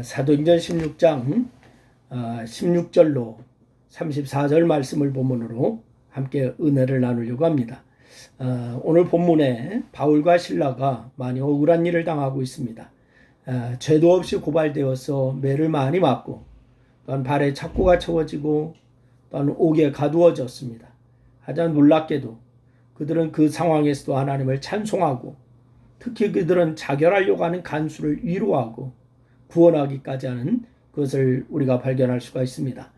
사도행전 16장 16절로 34절 말씀을 본문으로 함께 은혜를 나누려고 합니다. 오늘 본문에 바울과 실라가 많이 억울한 일을 당하고 있습니다. 죄도 없이 고발되어서 매를 많이 맞고 또한 발에 착고가 채워지고 또한 옥에 가두어졌습니다. 하지만 놀랍게도 그들은 그 상황에서도 하나님을 찬송하고 특히 그들은 자결하려고 하는 간수를 위로하고 구원하기까지 하는 그것을 우리가 발견할 수가 있습니다.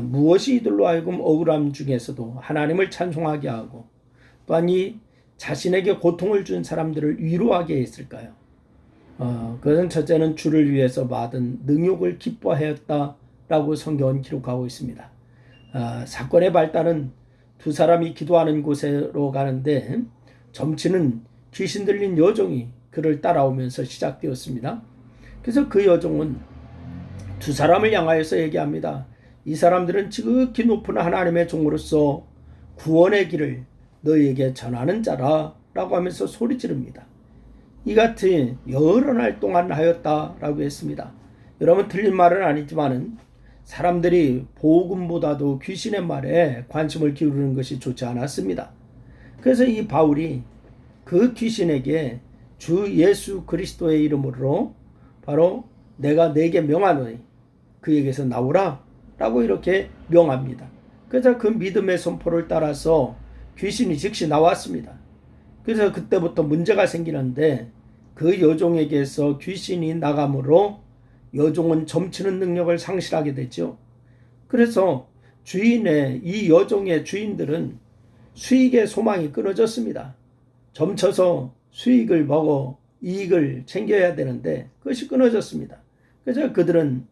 무엇이 이들로 하여금 억울함 중에서도 하나님을 찬송하게 하고 또한 이 자신에게 고통을 준 사람들을 위로하게 했을까요? 그것은 첫째는 주를 위해서 받은 능욕을 기뻐하였다라고 성경은 기록하고 있습니다. 사건의 발단은 두 사람이 기도하는 곳으로 가는데 점치는 귀신 들린 여종이 그를 따라오면서 시작되었습니다. 그래서 그 여종은 두 사람을 향하여서 얘기합니다. 이 사람들은 지극히 높은 하나님의 종으로서 구원의 길을 너희에게 전하는 자라 라고 하면서 소리 지릅니다. 이 같은 여러 날 동안 하였다라고 했습니다. 여러분, 틀린 말은 아니지만은 사람들이 복음보다도 귀신의 말에 관심을 기울이는 것이 좋지 않았습니다. 그래서 이 바울이 그 귀신에게 주 예수 그리스도의 이름으로 바로 내가 네게 명하노니 그에게서 나오라 라고 이렇게 명합니다. 그래서 그 믿음의 선포를 따라서 귀신이 즉시 나왔습니다. 그래서 그때부터 문제가 생기는데 그 여종에게서 귀신이 나감으로 여종은 점치는 능력을 상실하게 됐죠. 그래서 주인의 이 여종의 주인들은 수익의 소망이 끊어졌습니다. 점쳐서 수익을 먹어 이익을 챙겨야 되는데 그것이 끊어졌습니다. 그래서 그들은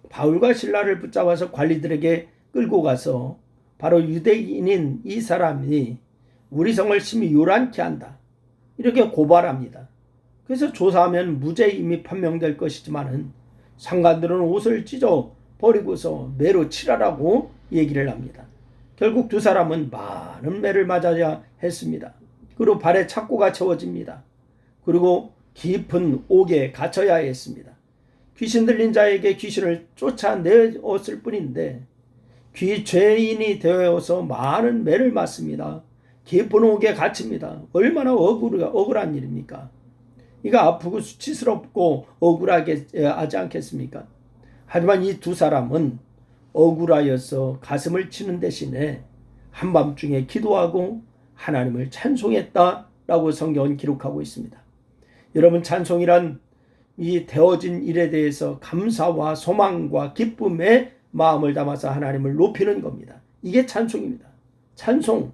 바울과 실라를 붙잡아서 관리들에게 끌고 가서 바로 유대인인 이 사람이 우리 성을 심히 요란케 한다 이렇게 고발합니다. 그래서 조사하면 무죄임이 판명될 것이지만은 상관들은 옷을 찢어 버리고서 매로 칠하라고 얘기를 합니다. 결국 두 사람은 많은 매를 맞아야 했습니다. 그리고 발에 착고가 채워집니다. 그리고 깊은 옥에 갇혀야 했습니다. 귀신 들린 자에게 귀신을 쫓아내었을 뿐인데 죄인이 되어서 많은 매를 맞습니다. 깊은 옥에 갇힙니다. 얼마나 억울한 일입니까? 이거 아프고 수치스럽고 억울하게 하지 않겠습니까? 하지만 이 두 사람은 억울하여서 가슴을 치는 대신에 한밤중에 기도하고 하나님을 찬송했다라고 성경은 기록하고 있습니다. 여러분, 찬송이란 이 되어진 일에 대해서 감사와 소망과 기쁨의 마음을 담아서 하나님을 높이는 겁니다. 이게 찬송입니다. 찬송,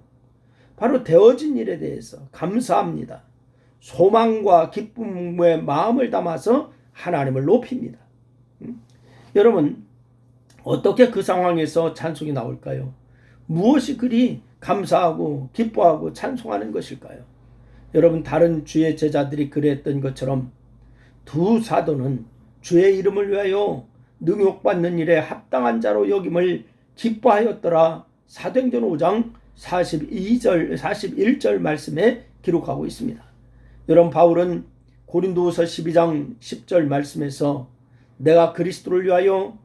바로 되어진 일에 대해서 감사합니다. 소망과 기쁨의 마음을 담아서 하나님을 높입니다. 여러분, 어떻게 그 상황에서 찬송이 나올까요? 무엇이 그리 감사하고 기뻐하고 찬송하는 것일까요? 여러분, 다른 주의 제자들이 그랬던 것처럼 두 사도는 주의 이름을 위하여 능욕받는 일에 합당한 자로 여김을 기뻐하였더라. 사도행전 5장 41절 말씀에 기록하고 있습니다. 여러분, 바울은 고린도후서 12장 10절 말씀에서 내가 그리스도를 위하여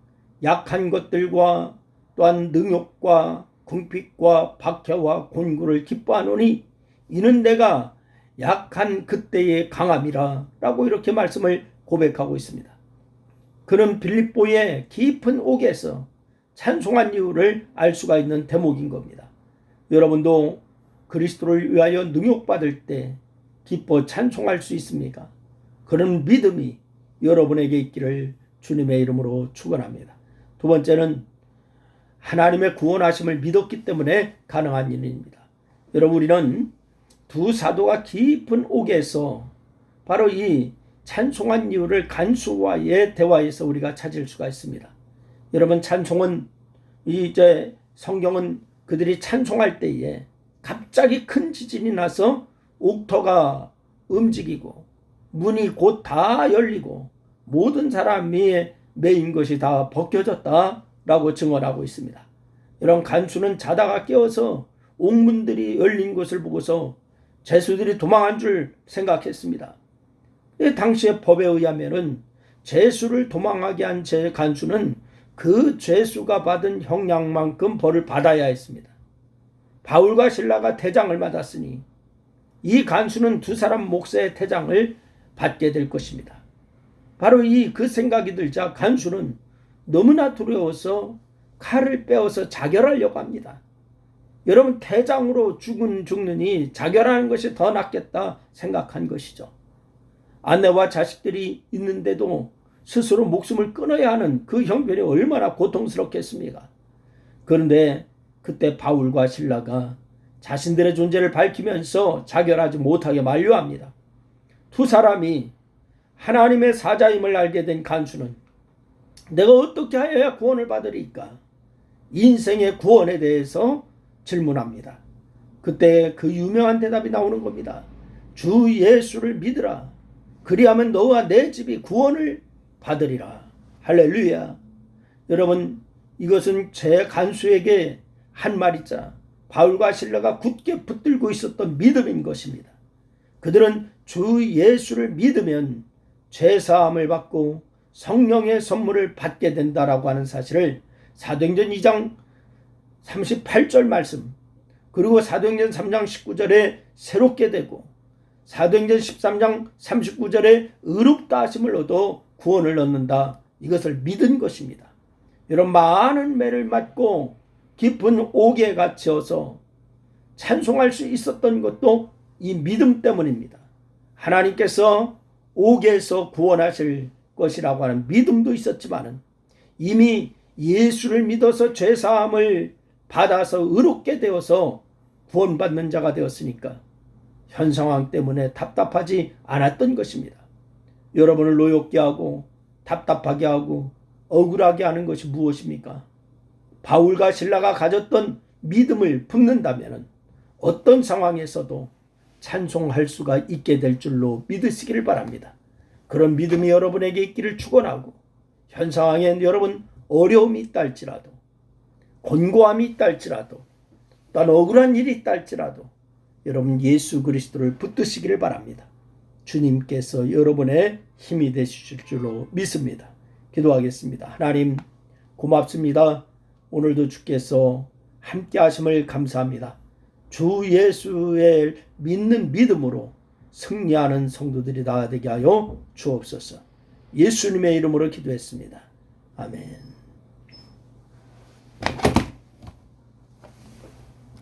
약한 것들과 또한 능욕과 궁핍과 박해와 곤고를 기뻐하노니 이는 내가 약한 그때의 강함이라 라고 이렇게 말씀을 고백하고 있습니다. 그는 빌립보의 깊은 옥에서 찬송한 이유를 알 수가 있는 대목인 겁니다. 여러분도 그리스도를 위하여 능욕받을 때 기뻐 찬송할 수 있습니까? 그런 믿음이 여러분에게 있기를 주님의 이름으로 축원합니다. 두 번째는 하나님의 구원하심을 믿었기 때문에 가능한 일입니다. 여러분, 우리는 두 사도가 깊은 옥에서 바로 이 찬송한 이유를 간수와의 대화에서 우리가 찾을 수가 있습니다. 여러분, 찬송은 이제 성경은 그들이 찬송할 때에 갑자기 큰 지진이 나서 옥터가 움직이고 문이 곧 다 열리고 모든 사람이 매인 것이 다 벗겨졌다라고 증언하고 있습니다. 이런 간수는 자다가 깨어서 옥문들이 열린 것을 보고서 죄수들이 도망한 줄 생각했습니다. 당시의 법에 의하면은 죄수를 도망하게 한 제 간수는 그 죄수가 받은 형량만큼 벌을 받아야 했습니다. 바울과 실라가 태장을 맞았으니 이 간수는 두 사람 몫의 태장을 받게 될 것입니다. 바로 그 생각이 들자 간수는 너무나 두려워서 칼을 빼어서 자결하려고 합니다. 여러분, 태장으로 죽느니 자결하는 것이 더 낫겠다 생각한 것이죠. 아내와 자식들이 있는데도 스스로 목숨을 끊어야 하는 그 형편이 얼마나 고통스럽겠습니까? 그런데 그때 바울과 실라가 자신들의 존재를 밝히면서 자결하지 못하게 만류합니다. 두 사람이 하나님의 사자임을 알게 된 간수는 내가 어떻게 하여야 구원을 받으리까? 인생의 구원에 대해서 질문합니다. 그때 그 유명한 대답이 나오는 겁니다. 주 예수를 믿으라. 그리하면 너와 내 집이 구원을 받으리라. 할렐루야. 여러분, 이것은 제 간수에게 한 말이자 바울과 실라가 굳게 붙들고 있었던 믿음인 것입니다. 그들은 주 예수를 믿으면 죄사함을 받고 성령의 선물을 받게 된다라고 하는 사실을 사도행전 2장 38절 말씀, 그리고 사도행전 3장 19절에 새롭게 되고 사도행전 13장 39절에 의롭다 하심을 얻어 구원을 얻는다, 이것을 믿은 것입니다. 이런 많은 매를 맞고 깊은 옥에 갇혀서 찬송할 수 있었던 것도 이 믿음 때문입니다. 하나님께서 옥에서 구원하실 것이라고 하는 믿음도 있었지만 이미 예수를 믿어서 죄사함을 받아서 의롭게 되어서 구원받는 자가 되었으니까 현 상황 때문에 답답하지 않았던 것입니다. 여러분을 노엽게 하고 답답하게 하고 억울하게 하는 것이 무엇입니까? 바울과 실라가 가졌던 믿음을 품는다면 어떤 상황에서도 찬송할 수가 있게 될 줄로 믿으시기를 바랍니다. 그런 믿음이 여러분에게 있기를 축원하고, 현 상황엔 여러분 어려움이 있다 할지라도, 곤고함이 있다 할지라도, 또한 억울한 일이 있다 할지라도 여러분 예수 그리스도를 붙드시기를 바랍니다. 주님께서 여러분의 힘이 되실 줄로 믿습니다. 기도하겠습니다. 하나님, 고맙습니다. 오늘도 주께서 함께 하심을 감사합니다. 주 예수의 믿는 믿음으로 승리하는 성도들이 다 되게 하여 주옵소서. 예수님의 이름으로 기도했습니다. 아멘.